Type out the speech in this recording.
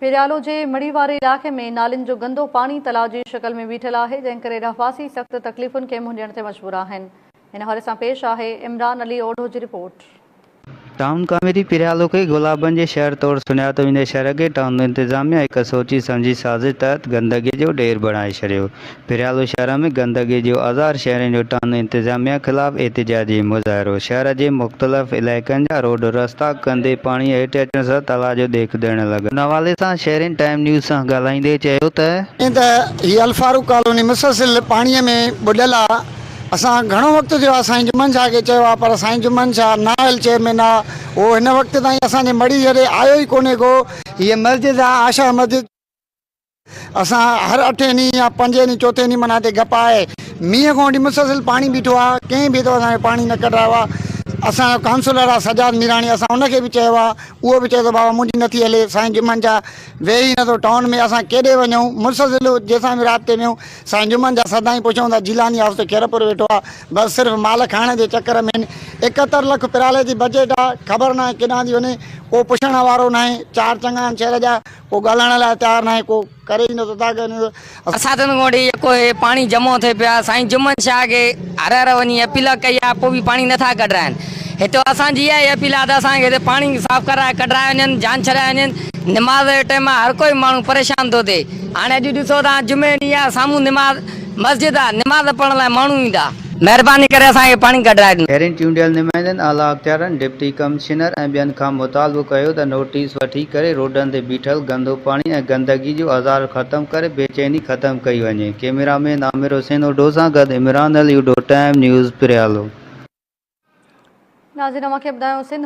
पिरालो जे मड़ी वारे इलाक़े में नालिन जो गंदो पानी तलाव जी शक्ल में बीठल है, जंहिं करे रहवासी सख़्त तकलीफ़ुनि खे मुंहुं ॾियण ते मजबूर आहिनि। इन हवाले सां पेश आहे इमरान अली ओढो जी रिपोर्ट। टाउन कमेटी पिरालो के गुलाबन जे शहर तौर सुञातो वेंदे शहर के टाउन इंतजामिया एक सोची समझी साज़िश तहत गंदगी जो ढेर बणाए छॾियो। पिरालो शहर में गंदगी जो आज़ार शहरनि जो टाउन इंतजामिया खिलाफ़ एहतिजाजी मुज़ाहिरो। शहर के मुख़्तलिफ़ इलाइक़नि जा रोड रस्ता गंदे पानी हेठि अचण सां तलाउ जो देख ॾियण लॻा। इन हवाले सां शहरनि टाइम न्यूज़ सां ॻाल्हाईंदे चयो त हीअ अलफारूक कॉलोनी मुसलसिल पाणीअ में बुॾियल आहे। असां घणो वक़्तु थियो आहे साईं जुमन शाह खे चयो आहे, पर साईं जुमन शाह नाइल चेयरमैन आहे, उहो हिन वक़्त ताईं असांजे मड़ी जॾहिं आयो ई कोन्हे को। हीअ मस्जिद आहे आशा मस्जिद, असां हर 8 ॾींहं या 5 ॾींहं 4 ॾींहं मना ते गप आहे। मींहं खां वठी मुसलसिल पाणी बीठो आहे, कंहिं बि तो असांखे पाणी न कढायो आहे। असांजो काउंसलर आहे सजाद मीराणी, असां उनखे बि चयो आहे, उहो बि चए थो बाबा मुंहिंजी नथी हले, साईं जुमन जा वेही नथो टाउन में, असां केॾे वञूं मुसलसिल जंहिंसां बि राब्ते में साईं जुमन जा सदाईं पुछूं था। जिलानी हाउस ते खेरपुर वेठो आहे, बसि सिर्फ़ु माल खाइण जे चकर में। 71 लख पिराले जी बजट आहे, ख़बर न आहे केॾांहुं थी वञे, को पुछण वारो न आहे। 4 चङा आहिनि शहर जा, को ॻाल्हाइण लाइ तयारु न आहे, को करे ई नथो था कनि। असां गोड़ी पानी जमो थे पिया, साईं जुमन शाह के हर हर वञी अपील कई आहे, पोइ बि पानी नथा कढाइनि। हिते असांजी इहा ई अपील आहे त असांखे पानी साफ़ कराए कढाए वञनि, जान छॾाए वञनि। निमाज़ जे टाइम हर कोई माण्हू परेशान थो थिए। हाणे अॼु ॾिसो था जुमे ॾींहुं आहे, साम्हूं निमाज़ मस्जिद आहे, निमाज़ पढ़ण लाइ माण्हू ईंदा। महिरबानी करे असांखे पानी कढाए ॾियो। शहरनि चूंडियल नुमाइंदनि आला अख़्तियारनि डिप्टी कमिश्नर ऐं ॿियनि खां मुतालबो कयो त नोटिस वठी करे रोडनि ते बीठल गंदो पानी ऐं गंदगी जो आज़ार ख़त्म करे बेचैनी ख़त्म कई वञे। कैमरामैन आमिर हुसैन ओढो सां गॾु इमरान अली ओढो, टाइम न्यूज़ पिरालो। नाज़रीन, मूंखे ॿुधायो सिंध